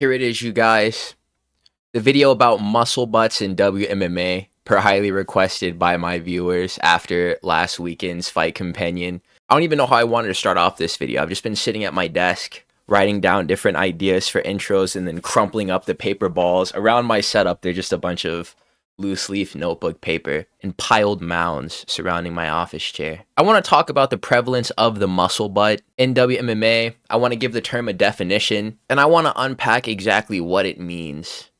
Here it is, you guys. The video about muscle butts in WMMA, per highly requested by my viewers after last weekend's Fight Companion. I don't even know how I wanted to start off this video. I've just been sitting at my desk, writing down different ideas for intros and then crumpling up the paper balls. Around my setup, they're just a bunch of loose leaf notebook paper and piled mounds surrounding my office chair. I want to talk about the prevalence of the muscle butt in WMMA. I want to give the term a definition, and I want to unpack exactly what it means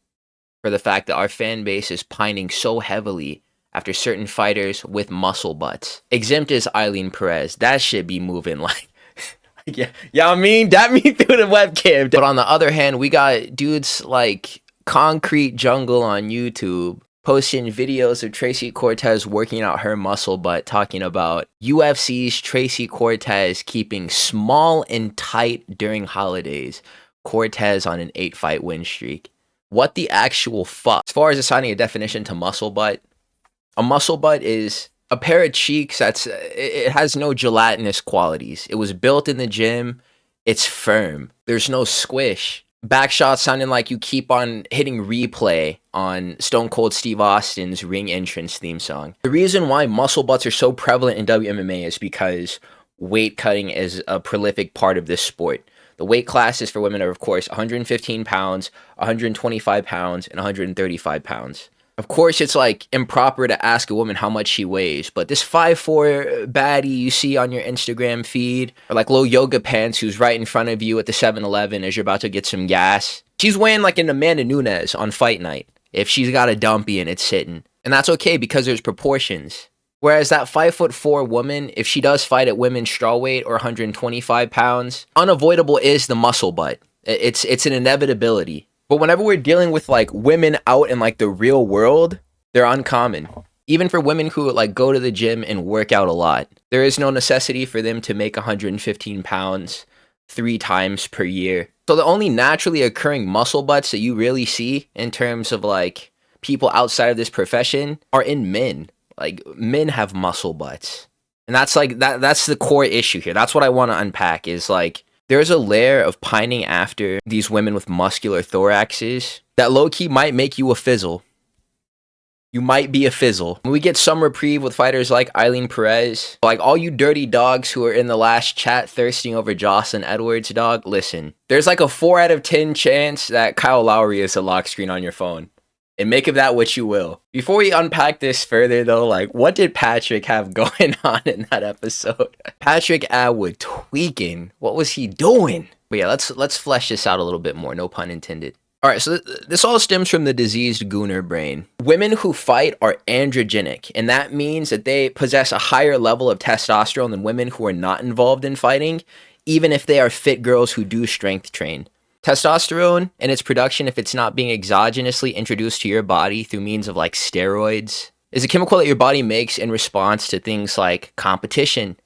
for the fact that our fan base is pining so heavily after certain fighters with muscle butts. Exempt is Eileen Perez. That should be moving like yeah, I mean, that me through the webcam. But on the other hand, we got dudes like Concrete Jungle on YouTube posting videos of Tracy Cortez working out her muscle butt, talking about UFC's Tracy Cortez keeping small and tight during holidays. Cortez on an 8-fight win streak. What the actual fuck? As far as assigning a definition to muscle butt, a muscle butt is a pair of cheeks it has no gelatinous qualities. It was built in the gym. It's firm. There's no squish. Back shots sounding like you keep on hitting replay on Stone Cold Steve Austin's ring entrance theme song. The reason why muscle butts are so prevalent in WMMA is because weight cutting is a prolific part of this sport. The weight classes for women are, of course, 115 pounds, 125 pounds, and 135 pounds. Of course, it's like improper to ask a woman how much she weighs, but this 5'4" baddie you see on your Instagram feed, or like low yoga pants who's right in front of you at the 7-Eleven as you're about to get some gas, she's weighing like an Amanda Nunes on fight night if she's got a dumpy and it's sitting. And that's okay because there's proportions. Whereas that 5'4" woman, if she does fight at women's strawweight or 125 pounds, unavoidable is the muscle butt. It's an inevitability. But whenever we're dealing with like women out in like the real world, they're uncommon. Even for women who like go to the gym and work out a lot, there is no necessity for them to make 115 pounds 3 times per year. So the only naturally occurring muscle butts that you really see in terms of like people outside of this profession are in men. Like men have muscle butts. And that's like that's the core issue here. That's what I want to unpack is like there's a layer of pining after these women with muscular thoraxes that low-key might make you a fizzle. You might be a fizzle. When we get some reprieve with fighters like Eileen Perez, like all you dirty dogs who are in the last chat thirsting over Jocelyn Edwards, dog, listen. There's like a 4 out of 10 chance that Kyle Lowry is a lock screen on your phone. And make of that what you will. Before we unpack this further, though, like, what did Patrick have going on in that episode? Patrick Atwood tweaking. What was he doing? But yeah, let's flesh this out a little bit more. No pun intended. All right, so this all stems from the diseased Gooner brain. Women who fight are androgenic, and that means that they possess a higher level of testosterone than women who are not involved in fighting, even if they are fit girls who do strength train. Testosterone and its production, if it's not being exogenously introduced to your body through means of like steroids, is a chemical that your body makes in response to things like competition,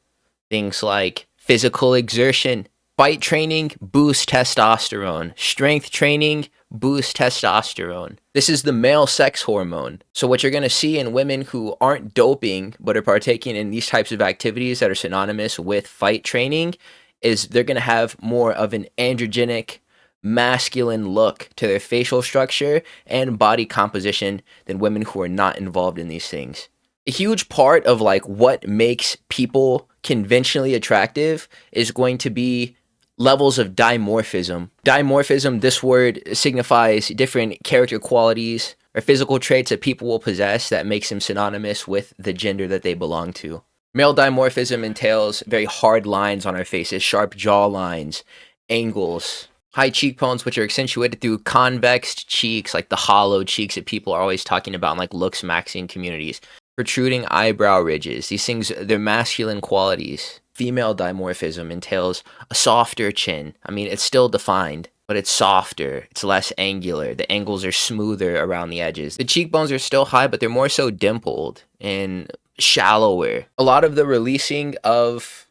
things like physical exertion. Fight training boosts testosterone. Strength training boosts testosterone. This is the male sex hormone. So what you're going to see in women who aren't doping but are partaking in these types of activities that are synonymous with fight training is they're going to have more of an androgenic masculine look to their facial structure and body composition than women who are not involved in these things. A huge part of like what makes people conventionally attractive is going to be levels of dimorphism. Dimorphism, this word signifies different character qualities or physical traits that people will possess that makes them synonymous with the gender that they belong to. Male dimorphism entails very hard lines on our faces, sharp jaw lines, angles, high cheekbones, which are accentuated through convex cheeks, like the hollow cheeks that people are always talking about in like looks maxing communities. Protruding eyebrow ridges. These things, they're masculine qualities. Female dimorphism entails a softer chin. I mean, it's still defined, but it's softer. It's less angular. The angles are smoother around the edges. The cheekbones are still high, but they're more so dimpled and shallower. A lot of the releasing of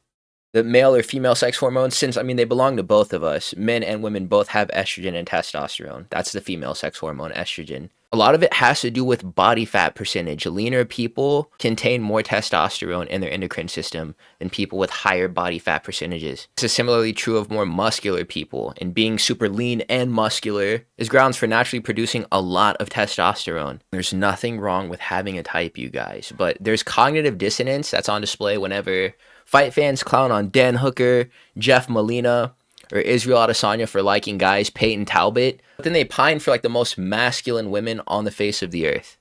the male or female sex hormones, since, I mean, they belong to both of us. Men and women both have estrogen and testosterone. That's the female sex hormone, estrogen. A lot of it has to do with body fat percentage. Leaner people contain more testosterone in their endocrine system than people with higher body fat percentages. This is similarly true of more muscular people, and being super lean and muscular is grounds for naturally producing a lot of testosterone. There's nothing wrong with having a type, you guys, but there's cognitive dissonance that's on display whenever fight fans clown on Dan Hooker, Jeff Molina, or Israel Adesanya for liking guys Peyton Talbot, but then they pine for like the most masculine women on the face of the earth.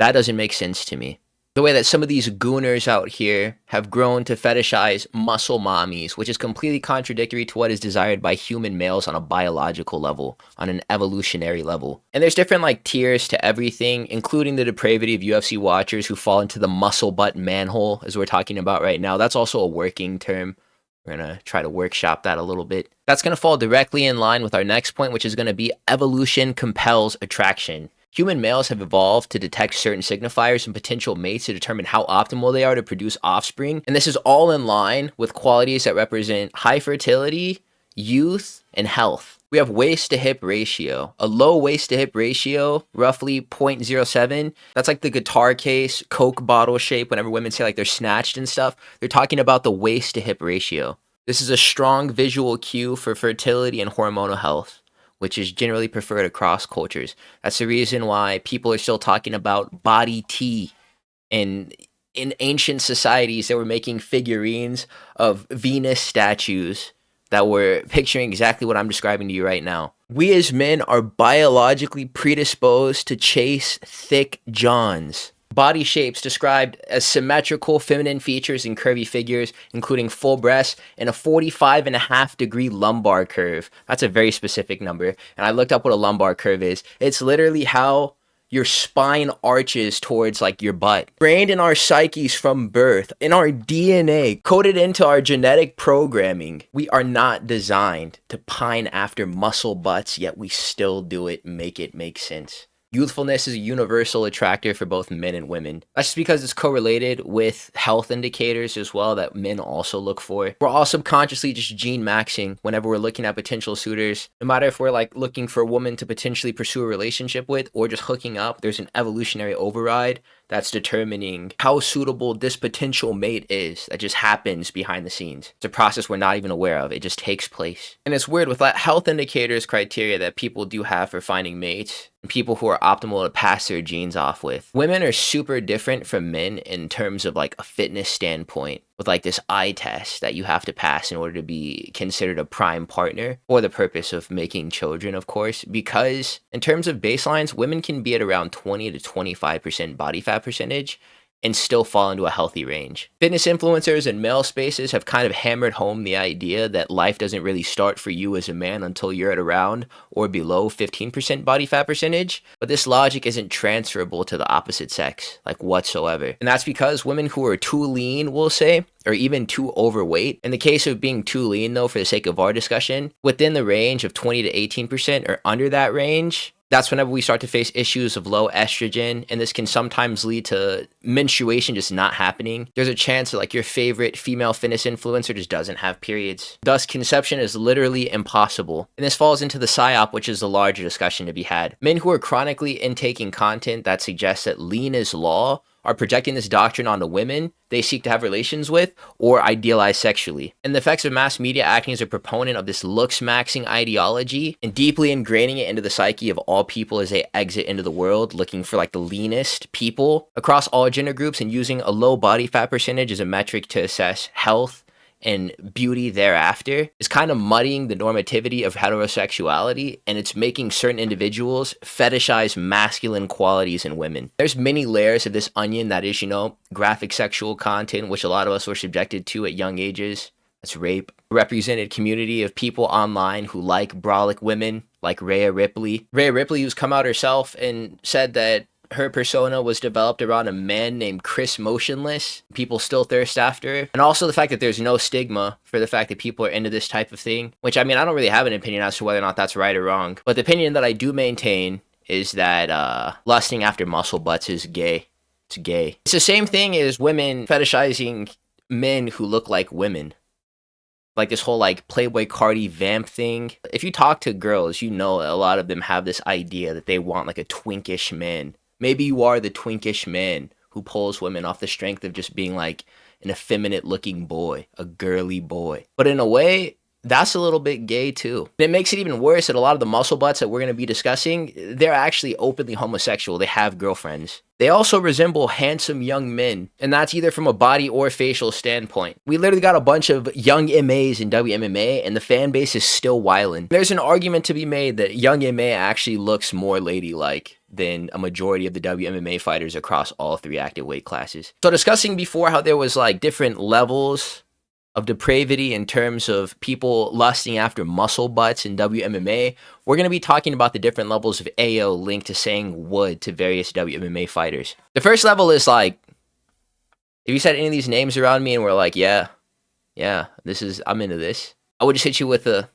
That doesn't make sense to me. The way that some of these gooners out here have grown to fetishize muscle mommies, which is completely contradictory to what is desired by human males on a biological level, on an evolutionary level. And there's different like tiers to everything, including the depravity of UFC watchers who fall into the muscle butt manhole, as we're talking about right now. That's also a working term. We're going to try to workshop that a little bit. That's going to fall directly in line with our next point, which is going to be evolution compels attraction. Human males have evolved to detect certain signifiers and potential mates to determine how optimal they are to produce offspring. And this is all in line with qualities that represent high fertility, youth, and health. We have waist to hip ratio. A low waist to hip ratio, roughly 0.07. That's like the guitar case, Coke bottle shape. Whenever women say like they're snatched and stuff, they're talking about the waist to hip ratio. This is a strong visual cue for fertility and hormonal health, which is generally preferred across cultures. That's the reason why people are still talking about body tea. And in ancient societies, they were making figurines of Venus statues that were picturing exactly what I'm describing to you right now. We as men are biologically predisposed to chase thick johns. Body shapes described as symmetrical feminine features and curvy figures, including full breasts and a 45.5-degree lumbar curve. That's a very specific number. And I looked up what a lumbar curve is. It's literally how your spine arches towards like your butt. Trained in our psyches from birth, in our DNA, coded into our genetic programming, we are not designed to pine after muscle butts, yet we still do it, make it make sense. Youthfulness is a universal attractor for both men and women. That's just because it's correlated with health indicators as well that men also look for. We're all subconsciously just gene maxing whenever we're looking at potential suitors. No matter if we're like looking for a woman to potentially pursue a relationship with or just hooking up, there's an evolutionary override that's determining how suitable this potential mate is. That just happens behind the scenes. It's a process we're not even aware of. It just takes place. And it's weird with that health indicators criteria that people do have for finding mates and people who are optimal to pass their genes off with. Women are super different from men in terms of like a fitness standpoint, with like this eye test that you have to pass in order to be considered a prime partner for the purpose of making children, of course, because in terms of baselines, women can be at around 20 to 25% body fat percentage and still fall into a healthy range. Fitness influencers and male spaces have kind of hammered home the idea that life doesn't really start for you as a man until you're at around or below 15% body fat percentage, but this logic isn't transferable to the opposite sex, like whatsoever. And that's because women who are too lean, we'll say, or even too overweight. In the case of being too lean, though, for the sake of our discussion, within the range of 20 to 18% or under that range, that's whenever we start to face issues of low estrogen, and this can sometimes lead to menstruation just not happening. There's a chance that like your favorite female fitness influencer just doesn't have periods. Thus, conception is literally impossible. And this falls into the psyop, which is the larger discussion to be had. Men who are chronically intaking content that suggests that lean is law are projecting this doctrine onto women they seek to have relations with or idealize sexually. And the effects of mass media acting as a proponent of this looks maxing ideology and deeply ingraining it into the psyche of all people as they exit into the world looking for like the leanest people across all gender groups and using a low body fat percentage as a metric to assess health and beauty thereafter is kind of muddying the normativity of heterosexuality, and it's making certain individuals fetishize masculine qualities in women. There's many layers of this onion that is, graphic sexual content, which a lot of us were subjected to at young ages. That's rape. A represented community of people online who like brolic women, like Rhea Ripley. Rhea Ripley, who's come out herself and said that her persona was developed around a man named Chris Motionless. People still thirst after her. And also the fact that there's no stigma for the fact that people are into this type of thing, which I don't really have an opinion as to whether or not that's right or wrong. But the opinion that I do maintain is that lusting after muscle butts is gay. It's gay. It's the same thing as women fetishizing men who look like women. like this whole like Playboy Cardi vamp thing. If you talk to girls, you know a lot of them have this idea that they want like a twinkish man. Maybe you are the twinkish man who pulls women off the strength of just being like an effeminate looking boy, a girly boy. But in a way, that's a little bit gay too. And it makes it even worse that a lot of the muscle butts that we're going to be discussing, they're actually openly homosexual. They have girlfriends. They also resemble handsome young men, and that's either from a body or facial standpoint. We literally got a bunch of young MAs in WMMA, and the fan base is still wildin'. There's an argument to be made that young MA actually looks more ladylike than a majority of the WMMA fighters across all 3 active weight classes. So discussing before how there was like different levels of depravity in terms of people lusting after muscle butts in WMMA, we're going to be talking about the different levels of AO linked to saying would to various WMMA fighters. The first level is like, if you said any of these names around me and we're like, yeah, I'm into this, I would just hit you with a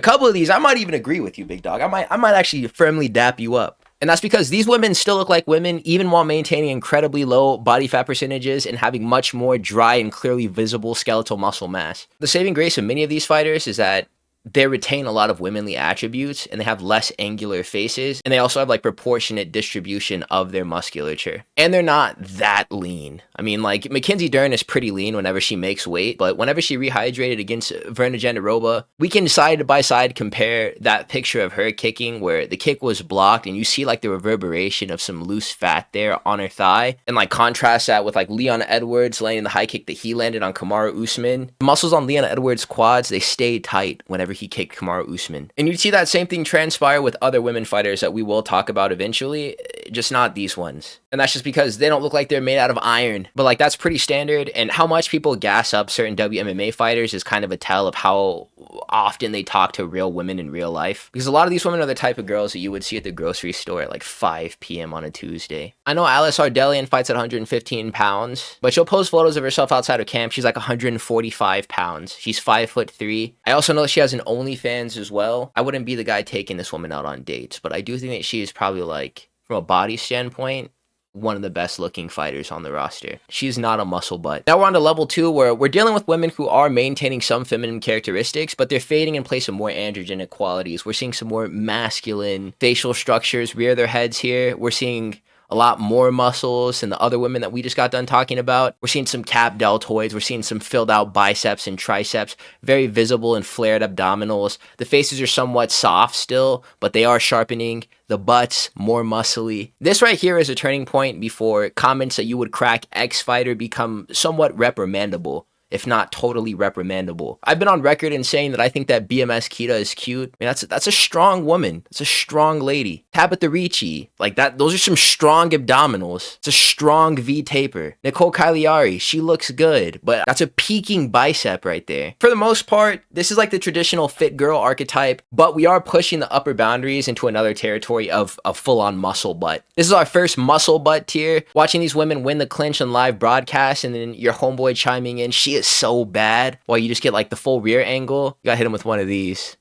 couple of these. I might even agree with you, big dog. I might actually firmly dap you up. And that's because these women still look like women even while maintaining incredibly low body fat percentages and having much more dry and clearly visible skeletal muscle mass. The saving grace of many of these fighters is that they retain a lot of womanly attributes and they have less angular faces, and they also have like proportionate distribution of their musculature. And they're not that lean. I mean, like Mackenzie Dern is pretty lean whenever she makes weight, but whenever she rehydrated against Verna Jandiroba, we can side by side compare that picture of her kicking where the kick was blocked and you see like the reverberation of some loose fat there on her thigh, and like contrast that with like Leon Edwards landing the high kick that he landed on Kamaru Usman. The muscles on Leon Edwards' quads, they stay tight whenever he kicked Kamaru Usman. And you'd see that same thing transpire with other women fighters that we will talk about eventually, just not these ones. And that's just because they don't look like they're made out of iron. But like that's pretty standard, and how much people gas up certain WMMA fighters is kind of a tell of how often they talk to real women in real life. Because a lot of these women are the type of girls that you would see at the grocery store at like 5 p.m. on a Tuesday. I know Alice Ardelian fights at 115 pounds, but she'll post photos of herself outside of camp. She's like 145 pounds. She's 5'3". I also know that she has an OnlyFans as well. I wouldn't be the guy taking this woman out on dates, but I do think that she is probably like, from a body standpoint, one of the best looking fighters on the roster. She's not a muscle butt. Now we're on to level 2, where we're dealing with women who are maintaining some feminine characteristics, but they're fading in place of more androgenic qualities. We're seeing some more masculine facial structures rear their heads here. We're seeing a lot more muscles than the other women that we just got done talking about. We're seeing some cap deltoids. We're seeing some filled out biceps and triceps, very visible and flared abdominals. The faces are somewhat soft still, but they are sharpening. The butts, more muscly. This right here is a turning point before comments that you would crack X fighter become somewhat reprimandable, if not totally reprimandable. I've been on record in saying that I think that BMS Kita is cute. I mean, that's a strong woman. It's a strong lady. Tabitha Ricci, like that, those are some strong abdominals. It's a strong V taper. Nicole Cagliari, she looks good, but that's a peaking bicep right there. For the most part, this is like the traditional fit girl archetype, but we are pushing the upper boundaries into another territory of a full-on muscle butt. This is our first muscle butt tier. Watching these women win the clinch on live broadcast and then your homeboy chiming in, she is so bad, while you just get like the full rear angle. You gotta hit him with one of these.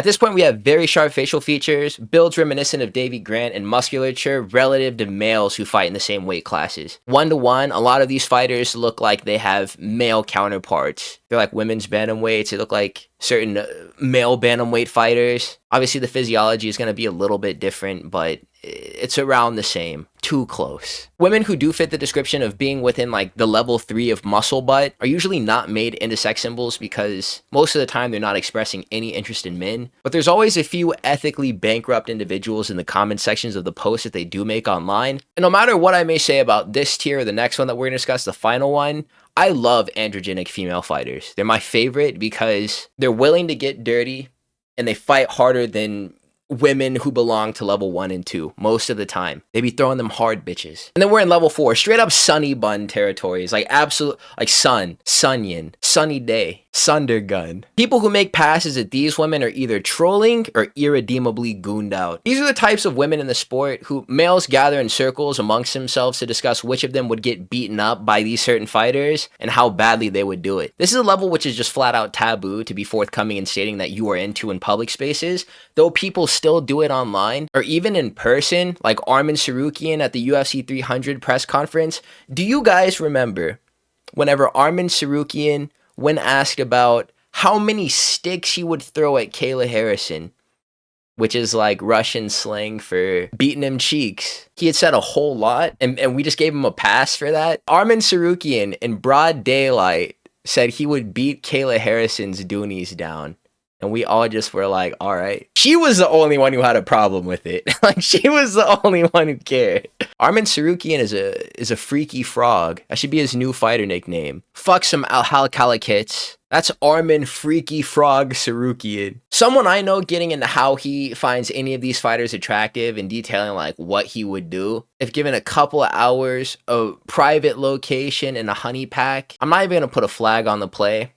At this point, we have very sharp facial features, builds reminiscent of Davy Grant, and musculature relative to males who fight in the same weight classes. 1-to-1, a lot of these fighters look like they have male counterparts. They're like women's bantamweights. They look like certain male bantamweight fighters. Obviously, the physiology is going to be a little bit different, but it's around the same. Too close. Women who do fit the description of being within like the level 3 of muscle butt are usually not made into sex symbols because most of the time they're not expressing any interest in men. But there's always a few ethically bankrupt individuals in the comment sections of the posts that they do make online. And no matter what I may say about this tier or the next one that we're going to discuss, the final one, I love androgenic female fighters. They're my favorite because they're willing to get dirty and they fight harder than women who belong to level 1 and 2 most of the time. They be throwing them hard bitches. And then we're in level 4, straight up sunny bun territories, like absolute, like sun, sunyin, sunny day, sundergun. People who make passes at these women are either trolling or irredeemably gooned out. These are the types of women in the sport who males gather in circles amongst themselves to discuss which of them would get beaten up by these certain fighters and how badly they would do it. This is a level which is just flat out taboo to be forthcoming and stating that you are into in public spaces, though people still do it online or even in person, like Armin Sarukian at the UFC 300 press conference. Do you guys remember whenever Armin Sarukian when asked about how many sticks he would throw at Kayla Harrison, which is like Russian slang for beating him cheeks. He had said a whole lot, and we just gave him a pass for that. Armin Sarukian, in broad daylight, said he would beat Kayla Harrison's doonies down. And we all just were like, all right. She was the only one who had a problem with it. Like, she was the only one who cared. Armin Sarukian is a freaky frog. That should be his new fighter nickname. Fuck some Alhalkalikits. That's Armin Freaky Frog Sarukian. Someone I know getting into how he finds any of these fighters attractive and detailing like what he would do if given a couple of hours of private location and a honey pack. I'm not even gonna put a flag on the play.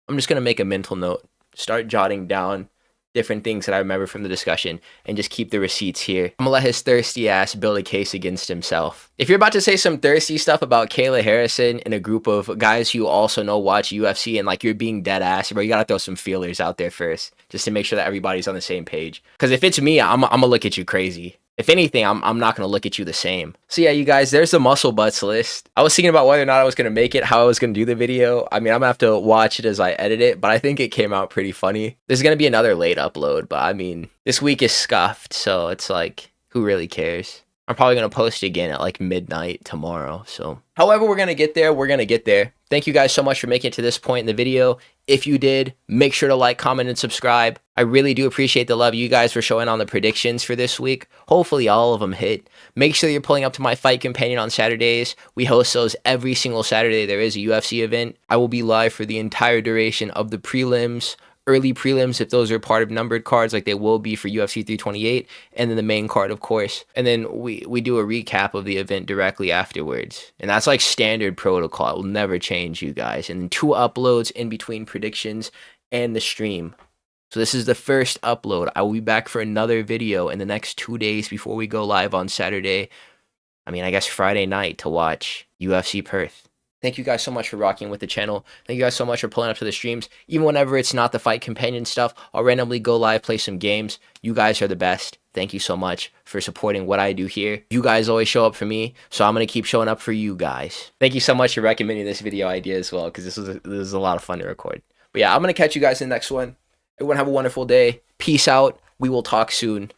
I'm just gonna make a mental note. Start jotting down different things that I remember from the discussion and just keep the receipts here. I'm gonna let his thirsty ass build a case against himself. If you're about to say some thirsty stuff about Kayla Harrison in a group of guys you also know watch UFC and like you're being dead ass, bro, you gotta throw some feelers out there first just to make sure that everybody's on the same page. Because if it's me, I'm gonna look at you crazy. If anything, I'm not going to look at you the same. So yeah, you guys, there's the muscle butts list. I was thinking about whether or not I was going to make it, how I was going to do the video. I mean, I'm going to have to watch it as I edit it, but I think it came out pretty funny. There's going to be another late upload, but I mean, this week is scuffed, so it's like, who really cares? I'm probably going to post again at like midnight tomorrow, so. However we're going to get there, we're going to get there. Thank you guys so much for making it to this point in the video. If you did, make sure to like, comment, and subscribe. I really do appreciate the love you guys for showing on the predictions for this week. Hopefully all of them hit. Make sure you're pulling up to my Fight Companion on Saturdays. We host those every single Saturday. There is a UFC event. I will be live for the entire duration of the prelims, early prelims if those are part of numbered cards like they will be for UFC 328, and then the main card, of course. And then we do a recap of the event directly afterwards. And that's like standard protocol. It will never change, you guys. And then 2 uploads in between predictions and the stream. So this is the first upload. I will be back for another video in the next 2 days before we go live on Saturday. I mean, I guess Friday night to watch UFC Perth. Thank you guys so much for rocking with the channel. Thank you guys so much for pulling up to the streams. Even whenever it's not the Fight Companion stuff, I'll randomly go live, play some games. You guys are the best. Thank you so much for supporting what I do here. You guys always show up for me, so I'm going to keep showing up for you guys. Thank you so much for recommending this video idea as well, because this was a lot of fun to record. But yeah, I'm going to catch you guys in the next one. Everyone have a wonderful day. Peace out. We will talk soon.